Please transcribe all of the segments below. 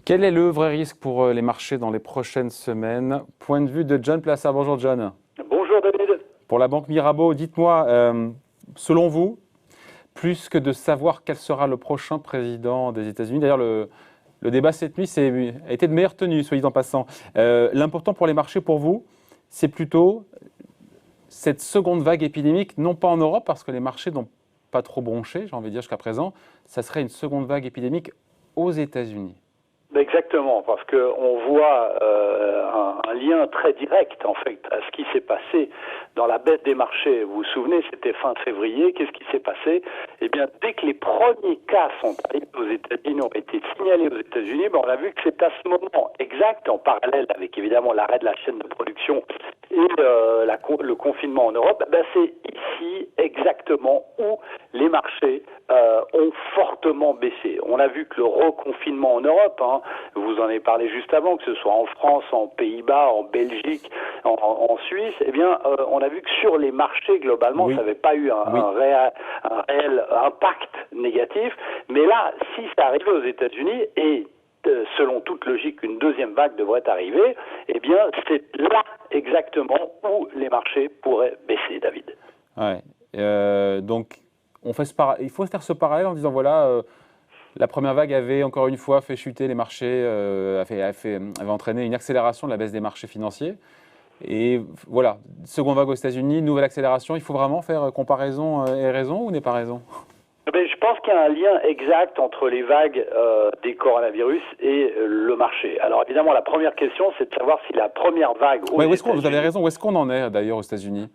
Quel est le vrai risque pour les marchés dans les prochaines semaines? Point de vue de John Plassard. Bonjour John. Bonjour David. Pour la Banque Mirabeau, dites-moi, selon vous, plus que de savoir quel sera le prochain président des États-Unis, d'ailleurs le débat cette nuit a été de meilleure tenue, soyez en passant. L'important pour les marchés, pour vous, c'est plutôt cette seconde vague épidémique, non pas en Europe, parce que les marchés n'ont pas trop bronché, j'ai envie de dire jusqu'à présent, ça serait une seconde vague épidémique aux États-Unis. Exactement, parce qu'on voit un lien très direct en fait à ce qui s'est passé dans la baisse des marchés. Vous vous souvenez, c'était fin février. Qu'est-ce qui s'est passé? Eh bien, dès que les premiers cas sont arrivés aux États-Unis, ont été signalés aux États-Unis, on a vu que c'est à ce moment exact, en parallèle avec évidemment l'arrêt de la chaîne de production et le confinement en Europe, c'est ici exactement où les marchés ont fortement baissé. On a vu que le reconfinement en Europe, vous en avez parlé juste avant, que ce soit en France, en Pays-Bas, en Belgique, en Suisse, on a vu que sur les marchés, globalement, ça n'avait pas eu un réel impact négatif. Mais là, si ça arrivait aux États-Unis, et selon toute logique, une deuxième vague devrait arriver, c'est là exactement où les marchés pourraient baisser, David. Ouais. Donc, il faut faire ce parallèle en disant, voilà, la première vague avait encore une fois fait chuter les marchés, avait entraîné une accélération de la baisse des marchés financiers. Et voilà, seconde vague aux États-Unis, nouvelle accélération. Il faut vraiment faire comparaison et raison ou n'est pas raison? Je pense qu'il y a un lien exact entre les vagues des coronavirus et le marché. Alors évidemment, la première question, c'est de savoir si la première vague aux États-Unis... Vous avez raison, où est-ce qu'on en est d'ailleurs aux États-Unis?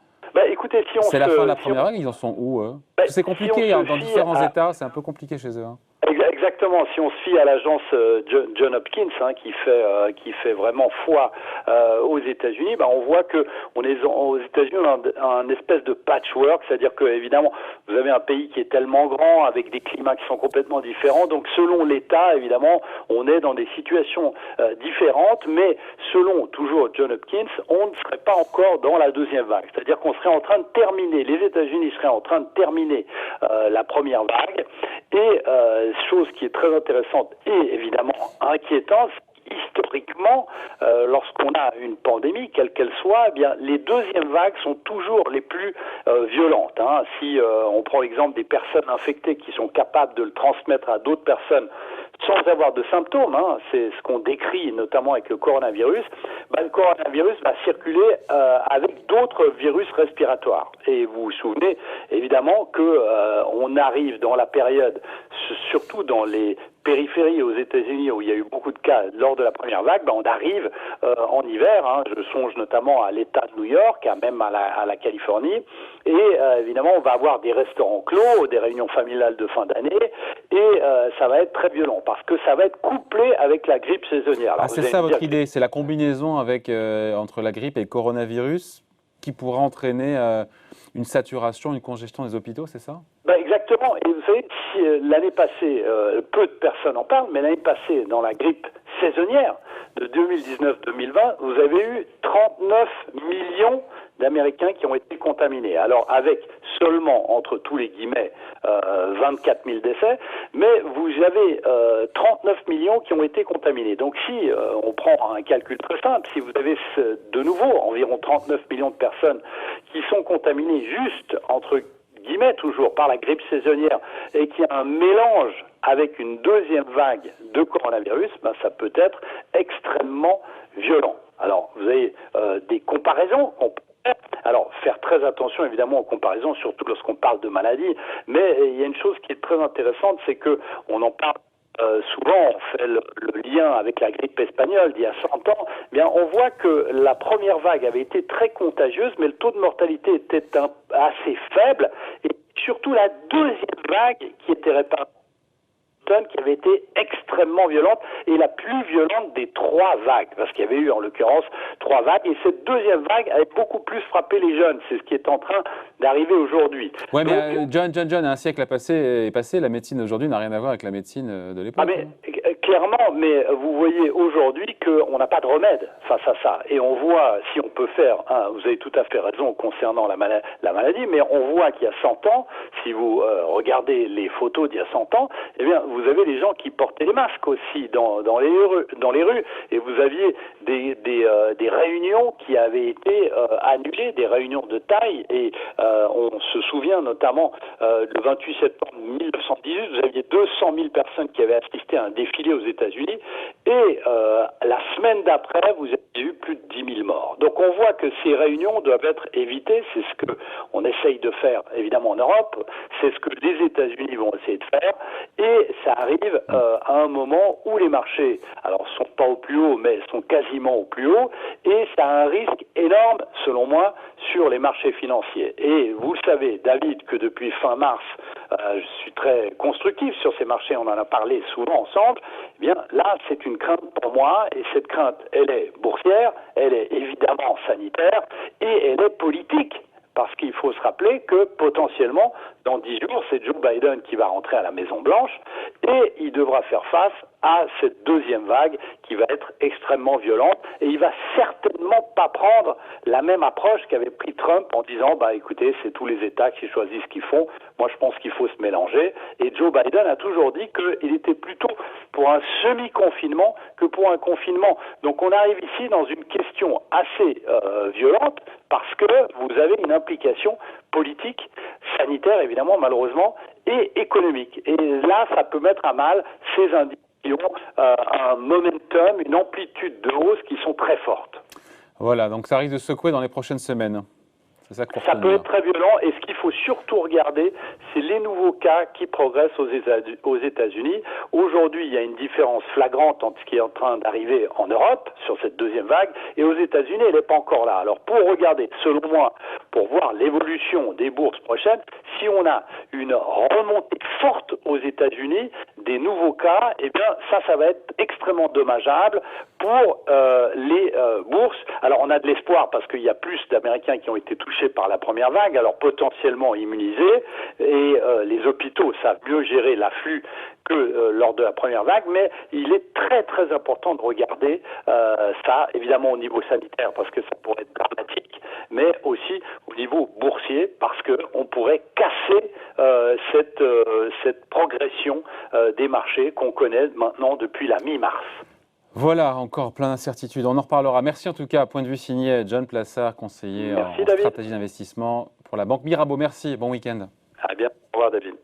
Écoutez, si on C'est la fin de la première vague, ils en sont où c'est compliqué, dans différents États, c'est un peu compliqué chez eux. Exactement. Si on se fie à l'agence John Hopkins, qui fait vraiment foi aux États-Unis, on voit que on est aux États-Unis un espèce de patchwork, c'est-à-dire que évidemment vous avez un pays qui est tellement grand avec des climats qui sont complètement différents. Donc selon l'État, évidemment, on est dans des situations différentes, mais selon toujours John Hopkins, on ne serait pas encore dans la deuxième vague. C'est-à-dire qu'on serait en train de terminer, les États-Unis seraient en train de terminer la première vague et chose qui est très intéressante et évidemment inquiétante, historiquement, lorsqu'on a une pandémie, quelle qu'elle soit, les deuxièmes vagues sont toujours les plus violentes. Si on prend l'exemple des personnes infectées qui sont capables de le transmettre à d'autres personnes sans avoir de symptômes, c'est ce qu'on décrit notamment avec le coronavirus, le coronavirus va circuler avec d'autres virus respiratoires. Et vous vous souvenez évidemment que on arrive dans la période, surtout dans les périphéries aux États-Unis où il y a eu beaucoup de cas lors de la première vague, on arrive en hiver. Je songe notamment à l'État de New York, même à la Californie, et évidemment on va avoir des restaurants clos, des réunions familiales de fin d'année, et ça va être très violent parce que ça va être couplé avec la grippe saisonnière. Alors, c'est ça votre idée, c'est la combinaison entre la grippe et le coronavirus qui pourra entraîner une saturation, une congestion des hôpitaux, c'est ça? Exactement. Et vous savez, l'année passée, peu de personnes en parlent, mais l'année passée, dans la grippe saisonnière de 2019-2020, vous avez eu 39 millions d'Américains qui ont été contaminés. Alors, avec seulement, entre tous les guillemets, 24 000 décès, mais vous avez 39 millions qui ont été contaminés. Donc, si on prend un calcul très simple, si vous avez de nouveau environ 39 millions de personnes qui sont contaminées juste entre guillemets toujours par la grippe saisonnière et qu'il y a un mélange avec une deuxième vague de coronavirus, ça peut être extrêmement violent. Alors, vous avez des comparaisons qu'on peut faire. Alors, faire très attention évidemment aux comparaisons, surtout lorsqu'on parle de maladies, mais il y a une chose qui est très intéressante, c'est que on en parle souvent, on fait le lien avec la grippe espagnole d'il y a 100 ans, on voit que la première vague avait été très contagieuse, mais le taux de mortalité était assez faible, et surtout la deuxième vague qui était répartie, qui avait été extrêmement violente et la plus violente des trois vagues, parce qu'il y avait eu en l'occurrence trois vagues, et cette deuxième vague avait beaucoup plus frappé les jeunes, c'est ce qui est en train d'arriver aujourd'hui. Oui, mais John, un siècle est passé, la médecine d'aujourd'hui n'a rien à voir avec la médecine de l'époque. clairement, mais vous voyez aujourd'hui qu'on n'a pas de remède face à ça. Et on voit, si on peut faire, vous avez tout à fait raison concernant la maladie, mais on voit qu'il y a 100 ans, si vous regardez les photos d'il y a 100 ans, eh bien, vous avez les gens qui portaient les masques aussi dans les rues, et vous aviez des réunions qui avaient été annulées, des réunions de taille, et on se souvient notamment le 28 septembre 1918, vous aviez 200 000 personnes qui avaient assisté à un défilé aux États-Unis, et la semaine d'après, vous avez eu plus de 10 000 morts. Donc on voit que ces réunions doivent être évitées, c'est ce qu'on essaye de faire évidemment en Europe, c'est ce que les États-Unis vont essayer de faire, et ça arrive à un moment où les marchés, alors sont pas au plus haut, mais sont quasiment au plus haut, et ça a un risque énorme, selon moi, sur les marchés financiers. Et vous le savez, David, que depuis fin mars, je suis très constructif sur ces marchés, on en a parlé souvent ensemble, eh bien là, c'est une crainte pour moi, et cette crainte, elle est boursière, elle est évidemment sanitaire, et elle est politique. Parce qu'il faut se rappeler que potentiellement, dans 10 jours, c'est Joe Biden qui va rentrer à la Maison-Blanche et il devra faire face à cette deuxième vague qui va être extrêmement violente et il va certainement pas prendre la même approche qu'avait pris Trump en disant écoutez, c'est tous les États qui choisissent ce qu'ils font, moi je pense qu'il faut se mélanger, et Joe Biden a toujours dit qu'il était plutôt pour un semi-confinement que pour un confinement. Donc on arrive ici dans une question assez violente parce que vous avez une implication politique, sanitaire évidemment malheureusement, et économique. Et là ça peut mettre à mal ces indices qui ont un momentum, une amplitude de hausse qui sont très fortes. Voilà, donc ça risque de secouer dans les prochaines semaines. C'est ça, ça peut être très violent, et ce qu'il faut surtout regarder, c'est les nouveaux cas qui progressent aux États-Unis. Aujourd'hui, il y a une différence flagrante entre ce qui est en train d'arriver en Europe, sur cette deuxième vague, et aux États-Unis, elle n'est pas encore là. Alors pour regarder, selon moi, pour voir l'évolution des bourses prochaines, si on a une remontée forte aux États-Unis, des nouveaux cas, eh bien ça va être extrêmement dommageable pour les bourses. Alors on a de l'espoir parce qu'il y a plus d'Américains qui ont été touchés par la première vague, alors potentiellement immunisés, et les hôpitaux savent mieux gérer l'afflux que lors de la première vague, mais il est très très important de regarder ça, évidemment au niveau sanitaire, parce que ça pourrait être dramatique, mais aussi au niveau boursier, parce qu'on pourrait casser cette progression des marchés qu'on connaît maintenant depuis la mi-mars. Voilà, encore plein d'incertitudes. On en reparlera. Merci en tout cas. Point de vue signé John Plassard, conseiller en stratégie d'investissement pour la Banque Mirabeau. Merci. Bon week-end. À bientôt. Au revoir, David.